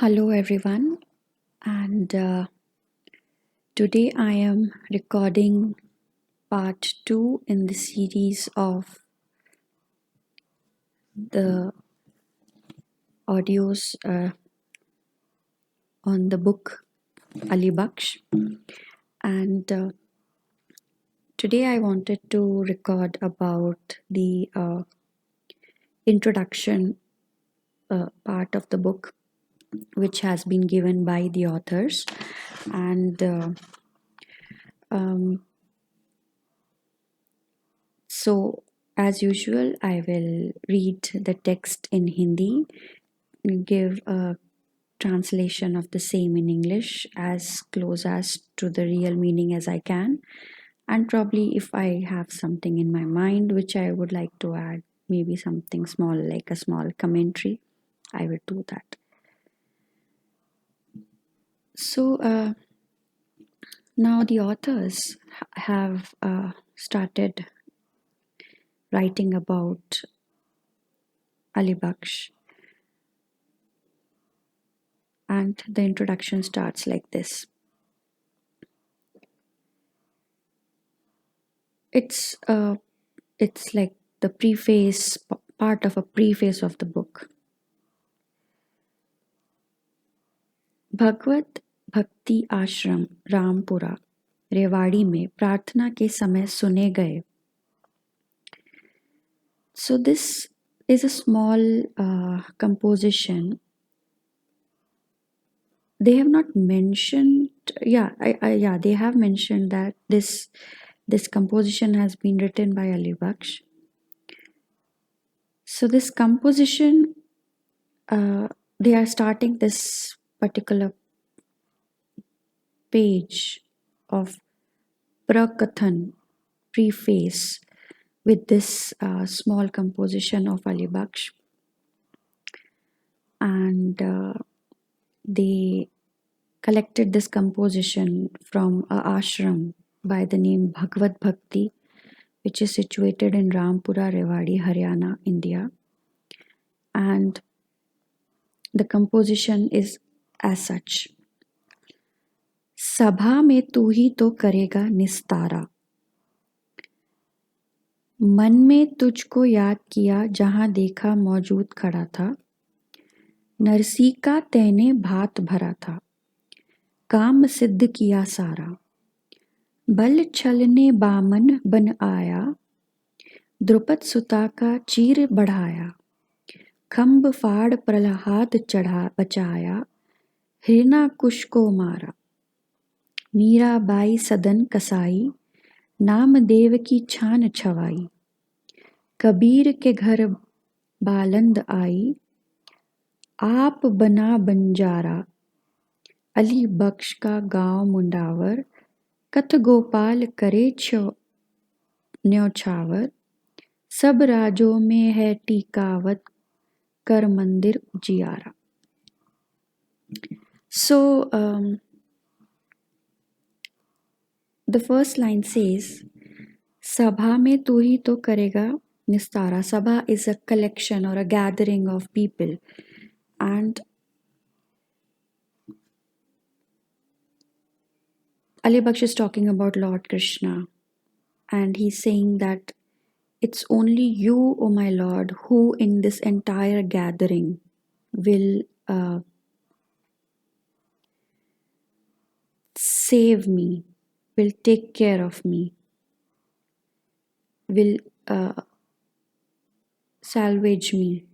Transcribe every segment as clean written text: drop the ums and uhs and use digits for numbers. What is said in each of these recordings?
Hello, everyone, and today I am recording part 2 in the series of the audios on the book Alibaksh. And today I wanted to record about the introduction part of the book, which has been given by the authors. And um, so, as usual, I will read the text in Hindi, give a translation of the same in English as close as to the real meaning as I can. And probably, if I have something in my mind which I would like to add, maybe something small like a small commentary, I will do that. So, now the authors have started writing about Alibaksh, and the introduction starts like this. It's like the preface, part of a preface of the book. भगवत भक्ति आश्रम रामपुरा रेवाड़ी में प्रार्थना के समय सुने गए. So this is a small composition. They have not mentioned, they have mentioned that this composition has been written by Alibaksh. So this composition, they are starting this particular page of Prakathan, preface, with this small composition of Alibaksh. And they collected this composition from a ashram by the name Bhagavad Bhakti, which is situated in Rampura, Rewari, Haryana, India. And the composition is as such. सभा में तू ही तो करेगा निस्तारा, मन में तुझको याद किया जहां देखा मौजूद खड़ा था, नरसी का तैने भात भरा था, काम सिद्ध किया सारा, बल छलने बामन बन आया, द्रुपद सुता का चीर बढ़ाया, खम्ब फाड़ प्रहलाद चढ़ा बचाया, हिरणाकुश को मारा, मीराबाई सदन कसाई, नामदेव की छान छवाई, कबीर के घर बालंद आई, आप बना बंजारा, अली बख्श का गांव मुंडावर, कथ गोपाल करे न्यौछावर, सब राजों में है टीकावत, कर मंदिर उजियारा. So the first line says, Sabha mein tu hi to karega nistara. Sabha is a collection or a gathering of people, and Alibaksh is talking about Lord Krishna, and he's saying that it's only you, O my Lord, who in this entire gathering will save me, will take care of me, will salvage me.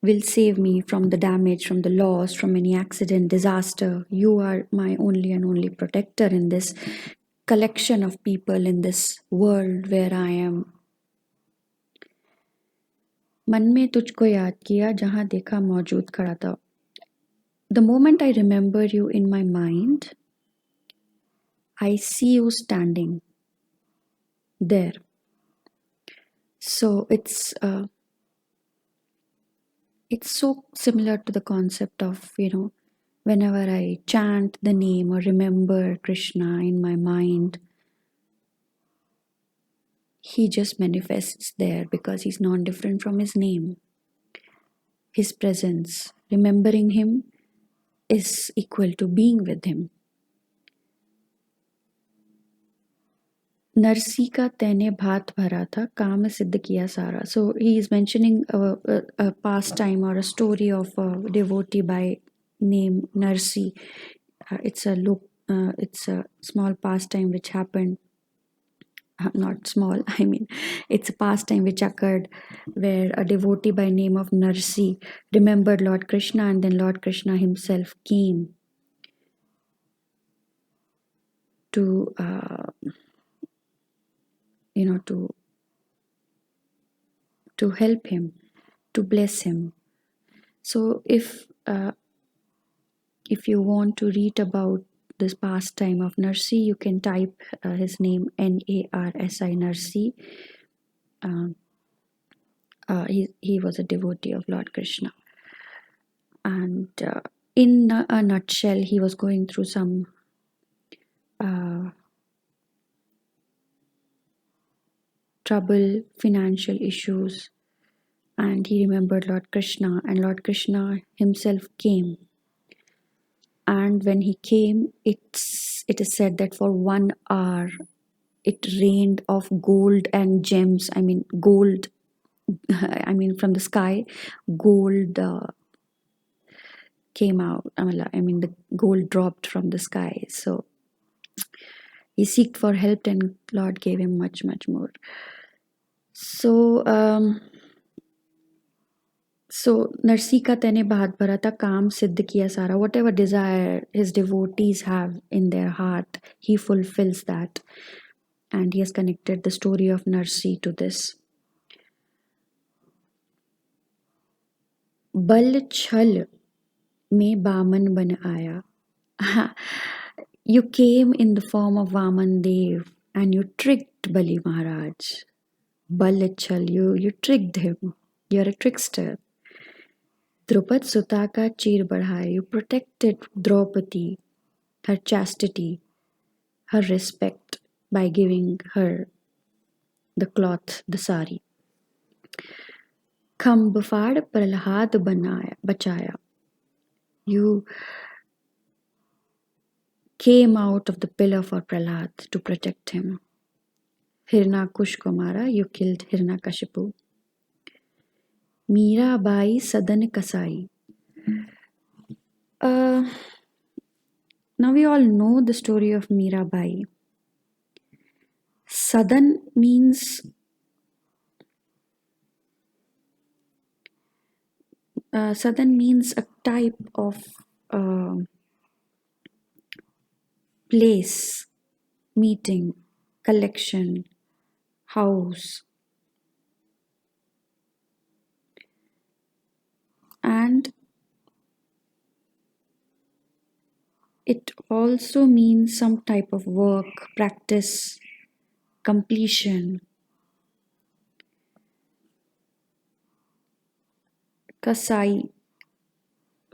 Will save me from the damage, from the loss, from any accident, disaster. You are my only and only protector in this collection of people, in this world where I am. मन में तुझको याद किया जहाँ देखा मौजूद खड़ा था. The moment I remember you in my mind, I see you standing there. So it's so similar to the concept of, whenever I chant the name or remember Krishna in my mind, He just manifests there because he's non different from his name. His presence, remembering him, is equal to being with him. Narsi का तैने भात भरा था काम सिद्ध किया सारा. So he is mentioning a pastime or a story of a devotee by name Narsi. It's a small pastime which happened, not small, I mean, it's a pastime which occurred where a devotee by name of Narsi remembered Lord Krishna, and then Lord Krishna himself came to, to help him, to bless him. So if you want to read about this pastime of Narsi, you can type his name Narsi Narsi. He was a devotee of Lord Krishna, and in a nutshell, he was going through some trouble, financial issues, and he remembered Lord Krishna, and Lord Krishna himself came. And when he came, it is said that for 1 hour it rained of gold and gems. I mean, gold. I mean, from the sky, gold came out. I mean, the gold dropped from the sky. So he seeked for help, and Lord gave him much, much more. So, Narsi ka tene bhat bhara tha, काम सिद्ध किया सारा. Whatever desire his devotees have in their heart, he fulfills that. And he has connected the story of Narsi to this. बल छल में बामन बन आया. You came in the form of Vaman Dev and you tricked Bali Maharaj. Balachal, you tricked him. You're a trickster. Drupad Suta ka cheer badhaya. You protected Draupadi, her chastity, her respect by giving her the cloth, the sari. Khambh faad Prahlad bachaya. You came out of the pillar for Prahlad to protect him. Hirnakush Kumara, you killed Hirnakashipu. Mirabai Sadan Kasai. Now we all know the story of Mirabai. Sadan means a type of place, meeting, collection, house. And it also means some type of work, practice, completion. Kasai.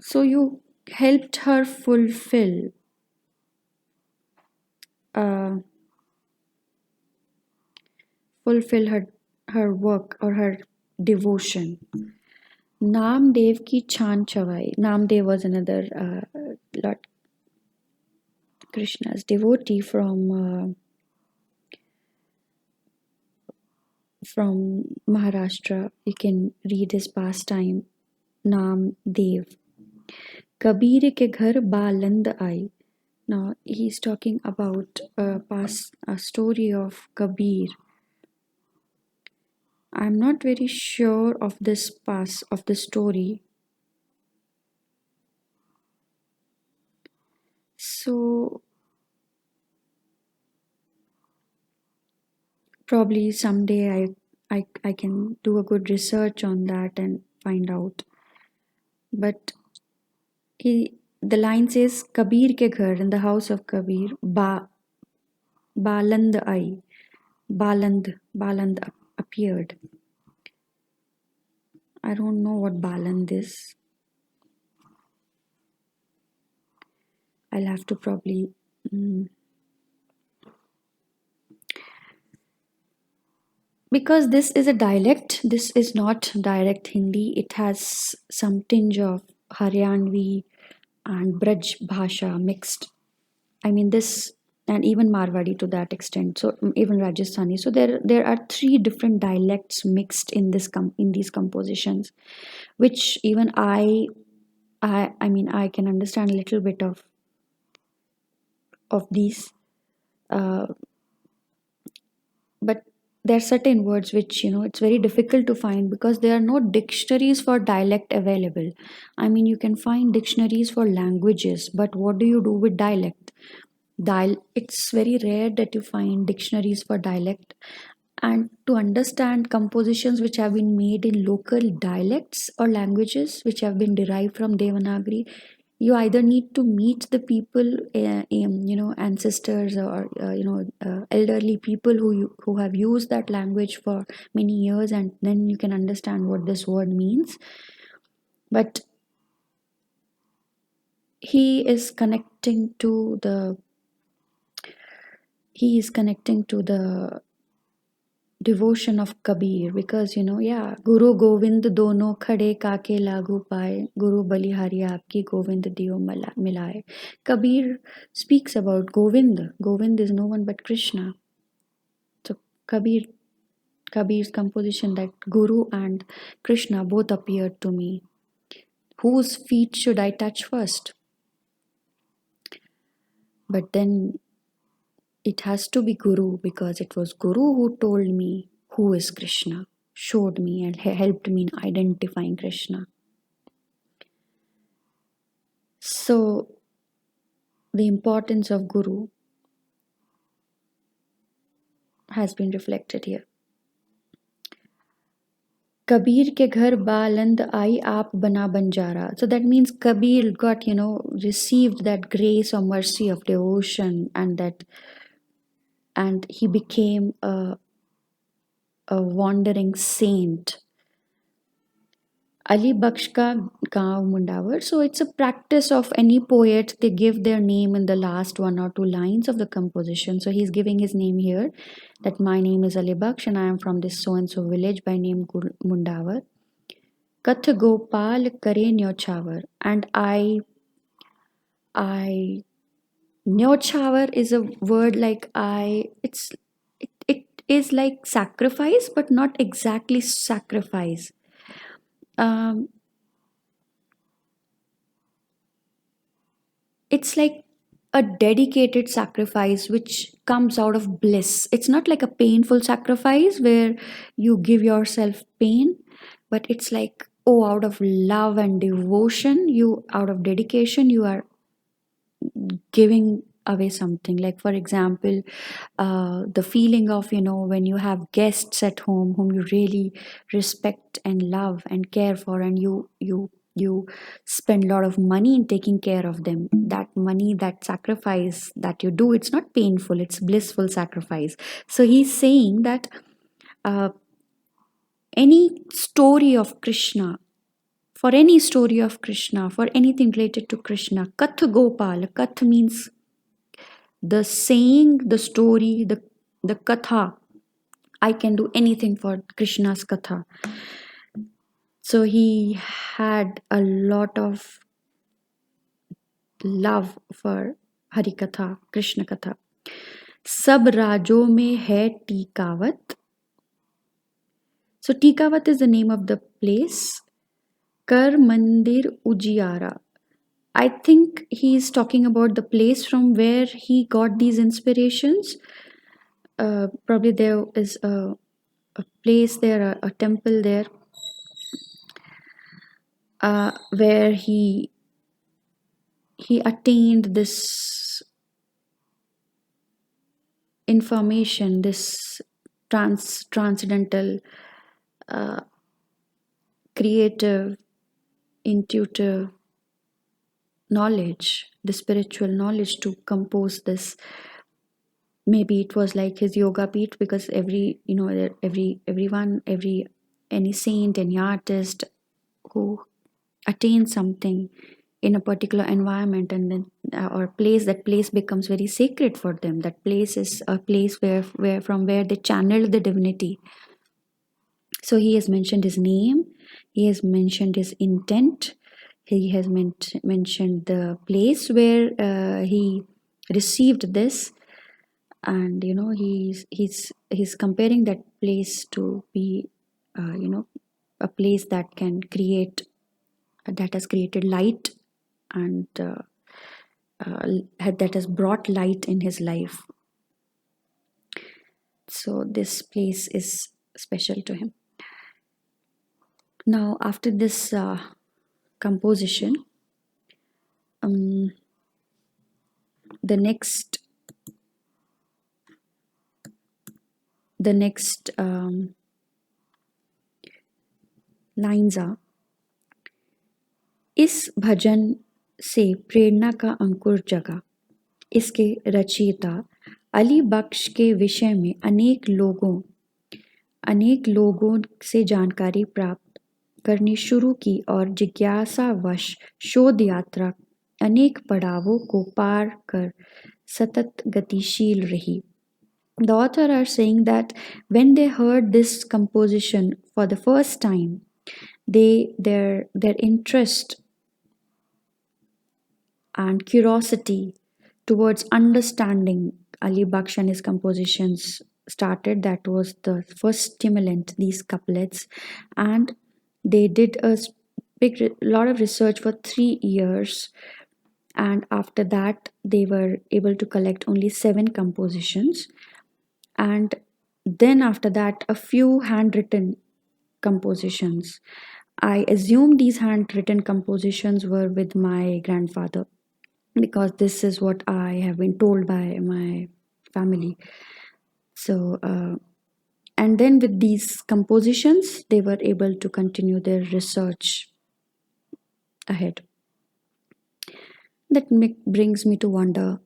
So you helped her fulfill uh, her work or her devotion. Namdev ki chan chavai. Namdev was another Lord Krishna's devotee from Maharashtra. You can read his pastime, Namdev. Kabir ke ghar baland ai. Now he's talking about a story of Kabir. I'm not very sure of this of the story. So probably someday I can do a good research on that and find out. But the line says Kabir ke ghar, in the house of Kabir, Baland ai. Baland appeared. I don't know what Baland is. I'll have to probably because this is a dialect, this is not direct Hindi. It has some tinge of Haryanvi and Braj Bhasha mixed. I mean this, and even Marwadi to that extent. So even Rajasthani. So there are three different dialects mixed in in these compositions, which even I mean I can understand a little bit of these, uh, but there are certain words which it's very difficult to find because there are no dictionaries for dialect available. I mean you can find dictionaries for languages, but what do you do with dialect? It's very rare that you find dictionaries for dialect. And to understand compositions which have been made in local dialects or languages which have been derived from Devanagari, you either need to meet the people, ancestors, or elderly people who have used that language for many years, and then you can understand what this word means. But he is connecting to the he is connecting to the devotion of Kabir, because yeah, Guru Govind dono khade kaake lagu paए, Guru Balihari aapki Govind diyo milaए. Kabir speaks about Govind. Govind is no one but Krishna. So Kabir's composition that Guru and Krishna both appeared to me. Whose feet should I touch first? But then it has to be Guru, because it was Guru who told me who is Krishna, showed me and helped me in identifying Krishna. So, the importance of Guru has been reflected here. Kabir ke ghar baland ai aap bana banjara. So that means Kabir got, received that grace or mercy of devotion, and he became a wandering saint. Alibaksh ka gaon Mundawar. So it's a practice of any poet. They give their name in the last one or two lines of the composition. So he's giving his name here, that my name is Alibaksh and I am from this so and so village by name Mundawar. Kath Gopal Kare Nyochawar. And I Nyochawar is a word like it is like sacrifice, but not exactly sacrifice. Um, it's like a dedicated sacrifice which comes out of bliss. It's not like a painful sacrifice where you give yourself pain, but it's like, oh, out of love and devotion, you out of dedication, you are giving away something. Like for example, the feeling of when you have guests at home whom you really respect and love and care for, and you spend a lot of money in taking care of them. That money, that sacrifice that you do, it's not painful, it's blissful sacrifice. So he's saying that uh, any story of Krishna, for any story of Krishna, for anything related to Krishna, Kath Gopal, Kath means the saying, the story, the katha. I can do anything for Krishna's katha. So he had a lot of love for Hari Katha, Krishna Katha. Sab rajo mein hai Tikawat. So Tikawat is the name of the place. Kar Mandir Ujiyara. I think he's talking about the place from where he got these inspirations. Probably there is a place there, a temple there, where he attained this information, this transcendental, uh, creative, intuitive knowledge, the spiritual knowledge to compose this. Maybe it was like his yoga peat, because everyone, any saint, any artist who attains something in a particular environment, and then or place, that place becomes very sacred for them. That place is a place where from where they channel the divinity. So he has mentioned his name, he has mentioned his intent, he has mentioned the place where he received this, and he's comparing that place to be a place that can create that has created light and that has brought light in his life. So this place is special to him. Now, after this composition, um, the next lines are, इस भजन से प्रेरणा का अंकुर जगा। इसके रचयिता अली बख्श के विषय में अनेक लोगों से जानकारी प्राप्त करनी शुरू की और जिज्ञासावश शोध यात्रा अनेक पड़ावों को पार कर सतत गतिशील रही. The author are saying that when they heard this composition for the first time, their interest and curiosity towards understanding Alibaksh and his compositions started. That was the first stimulant, these couplets, and they did a lot of research for 3 years, and after that they were able to collect only 7 compositions, and then after that a few handwritten compositions. I assume these handwritten compositions were with my grandfather, because this is what I have been told by my family. So, and then with these compositions, they were able to continue their research ahead. That brings me to wonder,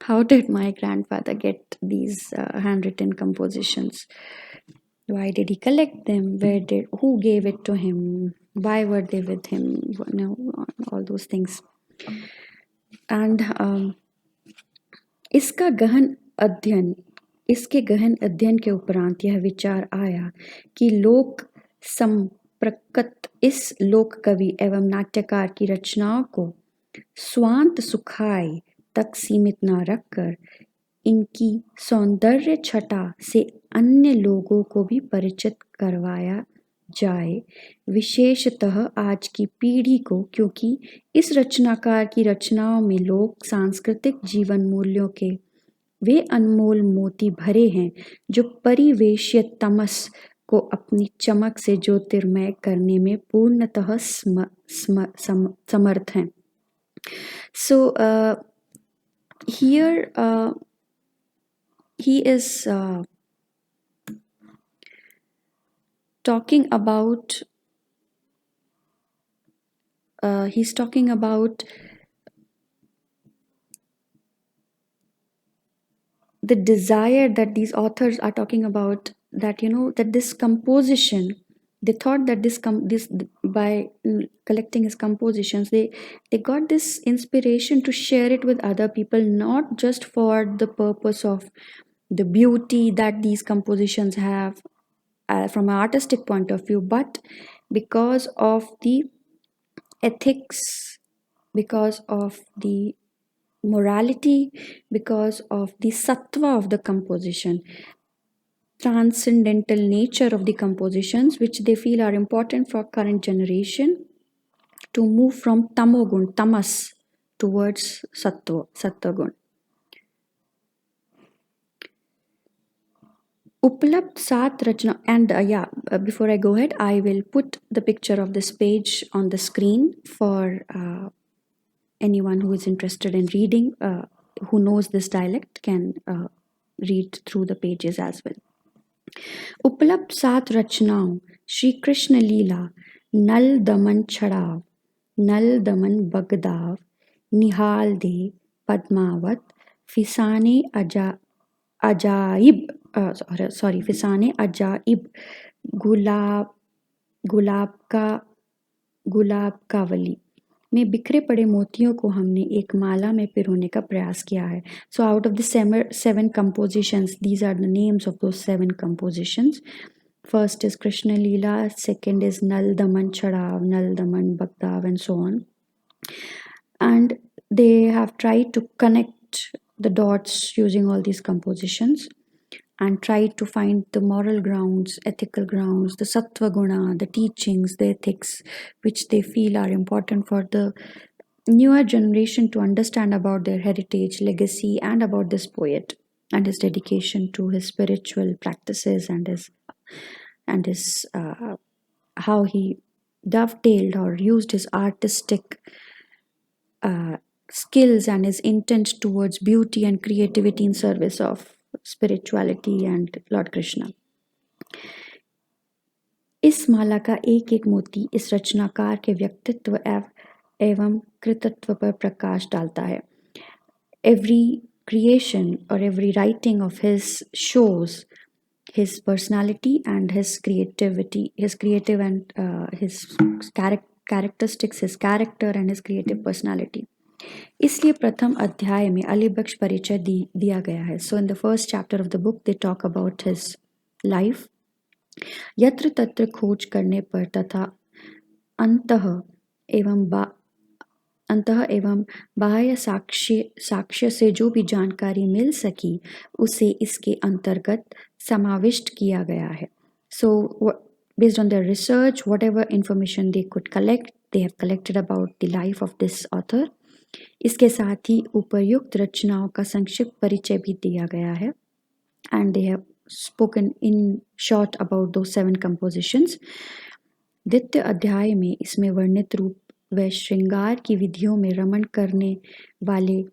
how did my grandfather get these handwritten compositions? Why did he collect them? Who gave it to him? Why were they with him? All those things. And इसके गहन अध्ययन के उपरांत यह विचार आया कि लोक संप्रकट इस लोक कवि एवं नाट्यकार की रचनाओं को स्वांत सुखाय तक सीमित न रखकर इनकी सौंदर्य छटा से अन्य लोगों को भी परिचित करवाया जाए, विशेषतः आज की पीढ़ी को, क्योंकि इस रचनाकार की रचनाओं में लोक सांस्कृतिक जीवन मूल्यों के वे अनमोल मोती भरे हैं जो परिवेशीय तमस को अपनी चमक से ज्योतिर्मय करने में पूर्णतः समर्थ हैं. So here he is talking about the desire that these authors are talking about, that that this composition, they thought that this by collecting his compositions, they got this inspiration to share it with other people, not just for the purpose of the beauty that these compositions have from an artistic point of view, but because of the ethics, because of the morality, because of the sattva of the composition, transcendental nature of the compositions, which they feel are important for current generation to move from tamogun, tamas, towards sattvagun. उपलब्ध 7 रचना, and before I go ahead, I will put the picture of this page on the screen for anyone who is interested in reading, who knows this dialect, can read through the pages as well. उपलब्ध 7 रचनाओं श्री कृष्ण लीला, नल दमन छड़ाव, नल दमन बगदाव, निहाल दे पद्मावत, फिसाने फिसाने अजाइब, गुलाब कावली में बिखरे पड़े मोतियों को हमने एक माला में पिरोने का प्रयास किया है. So out of the 7 compositions, these are the names of those 7 compositions. First is Krishna Leela, second is Nal Daman Chadav, Nal Daman Bhaktav, and so on. And they have tried to connect the dots using all these compositions and tried to find the moral grounds, ethical grounds, the sattva guna, the teachings, the ethics, which they feel are important for the newer generation to understand about their heritage, legacy, and about this poet and his dedication to his spiritual practices and his how he dovetailed or used his artistic uh, skills and his intent towards beauty and creativity in service of spirituality and Lord Krishna. इस माला का एक एक मोती इस रचनाकार के व्यक्तित्व एवं कृतित्व पर प्रकाश डालता है. Every creation or every writing of his shows his personality and his creativity, his creative and his characteristics, his character and his creative personality. इसलिए प्रथम अध्याय में अलीबख्श परिचय दिया गया है. So in the first chapter of the book they talk about his life. यत्र तत्र खोज करने पर तथा अंतः एवं बाह्य साक्ष्य से जो भी जानकारी मिल सकी उसे इसके अंतर्गत समाविष्ट किया गया है. So based on their research, whatever information they could collect, they have collected about the life of this author. इसके साथ ही उपयुक्त रचनाओं का संक्षिप्त परिचय भी दिया गया है. And they have spoken in short about those 7 compositions. द्वितीय अध्याय में इसमें वर्णित रूप व श्रृंगार की विधियों में रमण करने वाले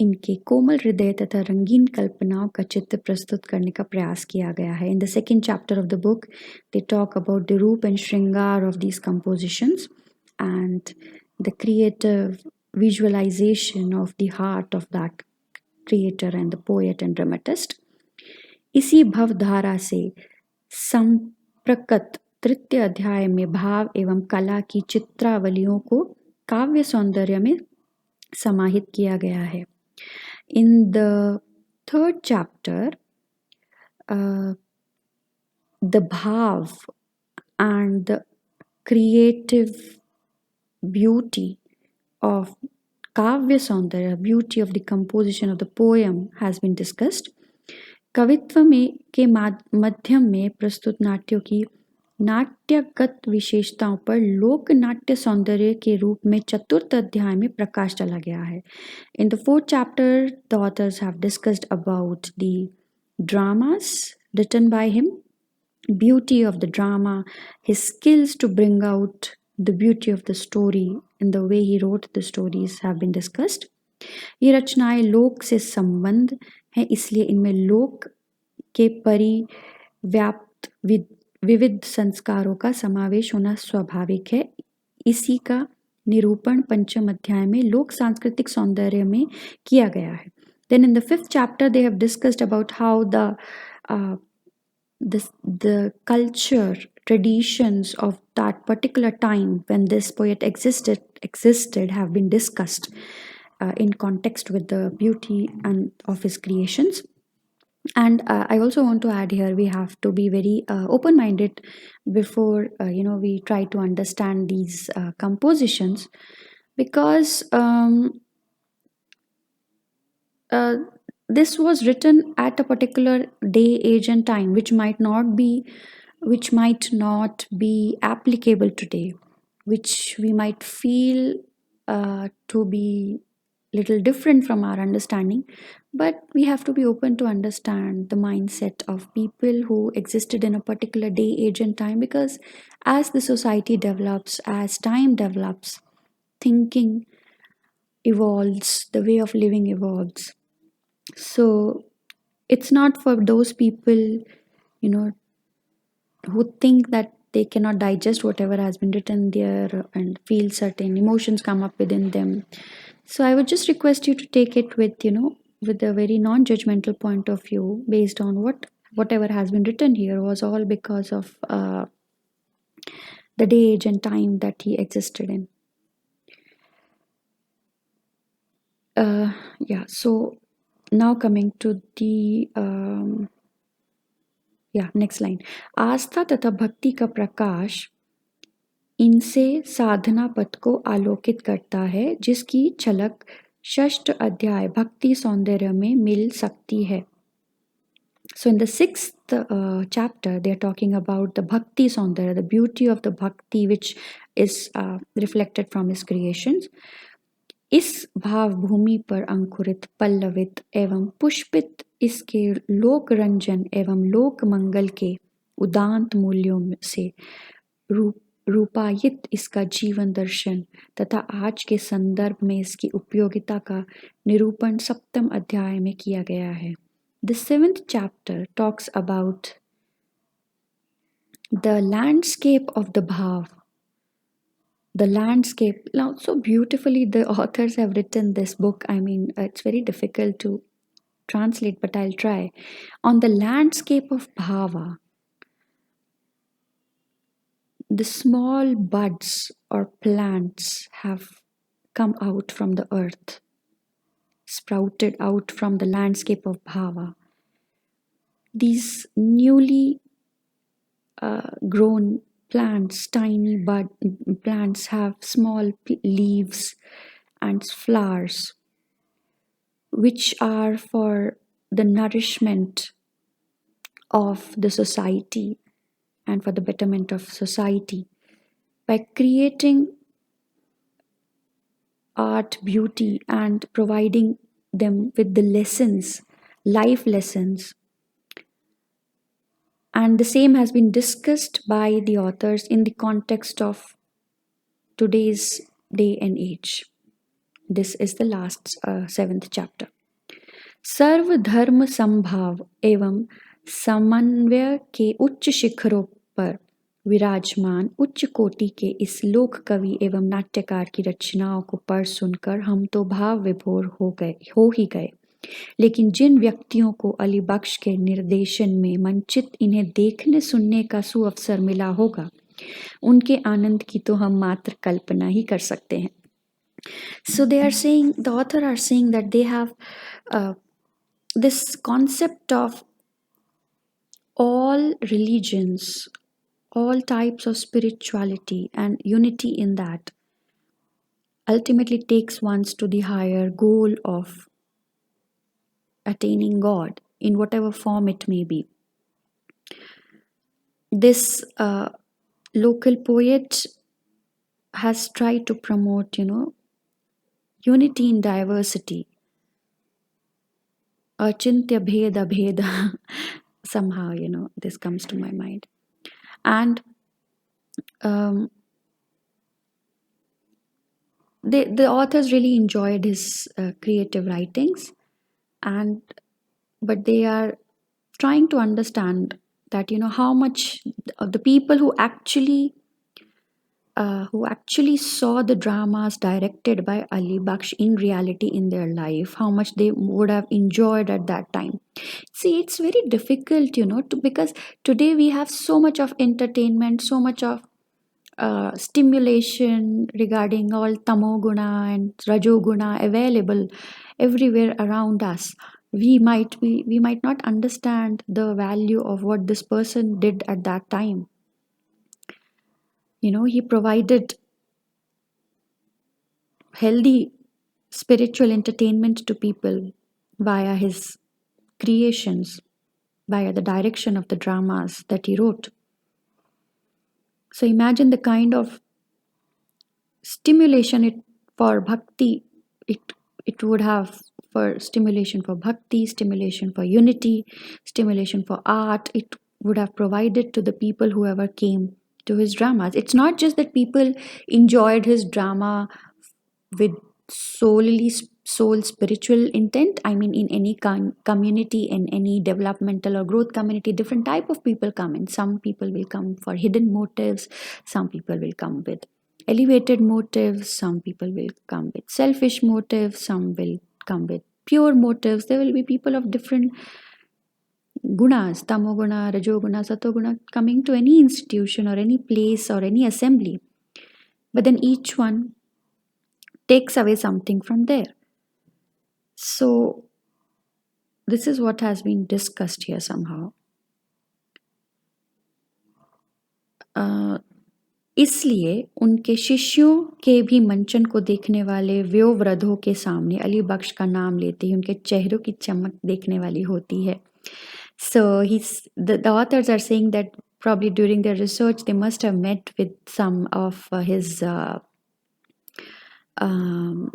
इनके कोमल हृदय तथा रंगीन कल्पनाओं का चित्र प्रस्तुत करने का प्रयास किया गया है. In the second chapter of the book, they talk about the roop and shringar of these compositions and the creative visualization of the heart of that creator and the poet and dramatist. इसी भवधारा से संप्रकट तृतीय अध्याय में भाव एवं कला की चित्रावलियों को काव्य सौंदर्य में समाहित किया गया है. In the third chapter, the bhav and the creative beauty of kavya saundarya, beauty of the composition of the poem has been discussed. कवित्व में के माध्यम में प्रस्तुत नाट्यों की नाट्यगत विशेषताओं पर लोक नाट्य सौंदर्य के रूप में चतुर्थ अध्याय में प्रकाश डाला गया है. In the fourth chapter, the authors have discussed about the dramas written by him, beauty of the drama, his skills to bring out the beauty of the story and the way he wrote the stories have been discussed. ये रचनाएं लोक से संबंध हैं, इसलिए इनमें लोक के परिव्याप्त विविध संस्कारों का समावेश होना स्वाभाविक है. इसी का निरूपण पंचम अध्याय में लोक सांस्कृतिक सौंदर्य में किया गया है. Then in the 5th chapter they have discussed about how the culture traditions of that particular time when this poet existed have been discussed in context with the beauty and of his creations. And I also want to add here, we have to be very open-minded before we try to understand these compositions, because this was written at a particular day, age, and time, which might not be applicable today, which we might feel to be little different from our understanding. But we have to be open to understand the mindset of people who existed in a particular day, age, and time, because as the society develops, as time develops, thinking evolves, the way of living evolves. So it's not for those people, who think that they cannot digest whatever has been written there and feel certain emotions come up within them. So I would just request you to take it with a very non-judgmental point of view, based on whatever has been written here was all because of the day, age, and time that he existed in. So now coming to the या next line, आस्था तथा भक्ति का प्रकाश इनसे साधना पथ को आलोकित करता है, जिसकी झलक षष्ठ अध्याय भक्ति सौंदर्य में मिल सकती है. So in the sixth chapter, they are talking about the bhakti saundarya, the beauty of the bhakti which is reflected from his creations. इस भाव भूमि पर अंकुरित पल्लवित एवं पुष्पित इसके लोक रंजन एवं लोक मंगल के उदांत मूल्यों से रूपायित इसका जीवन दर्शन तथा आज के संदर्भ में इसकी उपयोगिता का निरूपण सप्तम अध्याय में किया गया है. The seventh chapter talks about the landscape of the bhav. The landscape. Now, so beautifully the authors have written this book. I mean, it's very difficult to translate, but I'll try. On the landscape of bhava, the small buds or plants have come out from the earth, sprouted out from the landscape of bhava. These newly grown plants, tiny bud plants have small leaves and flowers, which are for the nourishment of the society and for the betterment of society. By creating art, beauty, and providing them with the lessons, life lessons, and the same has been discussed by the authors in the context of today's day and age. This is the last seventh chapter. सर्व धर्म संभाव एवं समन्वय के उच्च शिखरों पर विराजमान उच्च कोटि के इस लोक कवि एवं नाट्यकार की रचनाओं को पढ़ सुनकर हम तो भाव विभोर हो ही गए. लेकिन जिन व्यक्तियों को अलीबख्श के निर्देशन में मंचित इन्हें देखने सुनने का सुअवसर मिला होगा, उनके आनंद की तो हम मात्र कल्पना ही कर सकते हैं. So they are saying, the author are saying that they have this concept of all religions, all types of spirituality and unity in that ultimately takes ones to the higher goal of attaining God in whatever form it may be. This local poet has tried to promote, unity in diversity. Achintya bheda bheda. Somehow, this comes to my mind. And the authors really enjoyed his creative writings, but they are trying to understand that how much of the people who actually saw the dramas directed by Alibaksh in reality in their life, how much they would have enjoyed at that time. See, it's very difficult, because today we have so much of entertainment, so much of stimulation regarding all tamoguna and rajoguna available everywhere around us. We might not understand the value of what this person did at that time. He provided healthy spiritual entertainment to people via his creations, via the direction of the dramas that he wrote. So imagine the kind of stimulation for bhakti it would have, for stimulation for bhakti, stimulation for unity, stimulation for art. It would have provided to the people whoever came to his dramas. It's not just that people enjoyed his drama with solely sole spiritual intent. I mean, in any community, in any developmental or growth community, different type of people come in. Some people will come for hidden motives, some people will come with elevated motives, some people will come with selfish motives, some will come with pure motives. There will be people of different gunas, tamoguna, rajoguna, satoguna, coming to any institution or any place or any assembly. But then each one takes away something from there. So this is what has been discussed here somehow. इसलिए उनके शिष्यों के भी मंचन को देखने वाले वयोवृद्धों के सामने अली बख्श का नाम लेते ही उनके चेहरों की चमक देखने वाली होती है. So the authors are saying that probably during their research they must have met with some of um,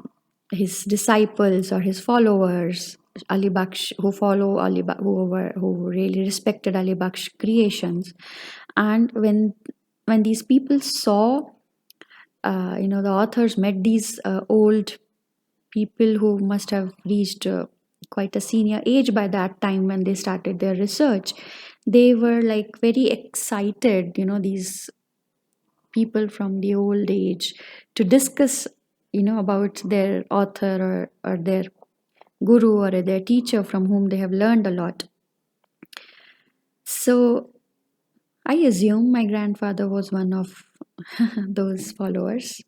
his disciples or his followers, Ali Baksh, who follow who really respected Ali Baksh creations, and when these people saw, the authors met these old people who must have reached quite a senior age by that time when they started their research. They were like very excited, these people from the old age, to discuss about their author, or their guru, or their teacher from whom they have learned a lot. So I assume my grandfather was one of those followers.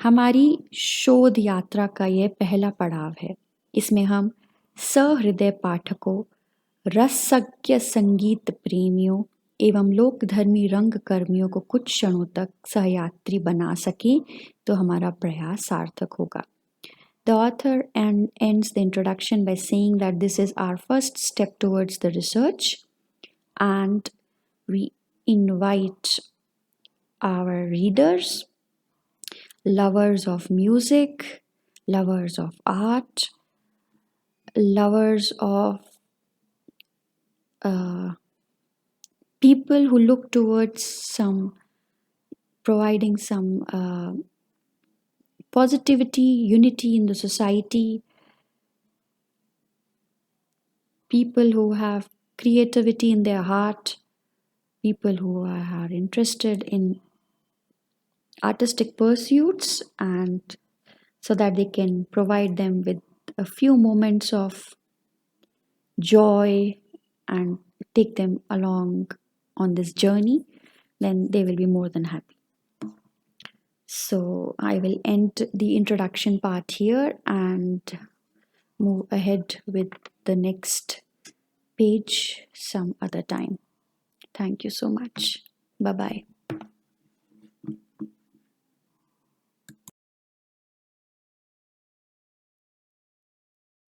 हमारी शोध यात्रा का ये पहला पड़ाव है. इसमें हम सहृदय पाठकों, रसज्ञ संगीत प्रेमियों एवं लोकधर्मी रंग कर्मियों को कुछ क्षणों तक सहयात्री बना सकें तो हमारा प्रयास सार्थक होगा. The author ends the introduction by saying that this is our first step towards the research, and we invite our readers, lovers of music, lovers of art, lovers of people who look towards providing some positivity, unity in the society, people who have creativity in their heart, people who are interested in artistic pursuits, and so that they can provide them with a few moments of joy and take them along on this journey, then they will be more than happy. So I will end the introduction part here and move ahead with the next page some other time. Thank you so much. Bye bye.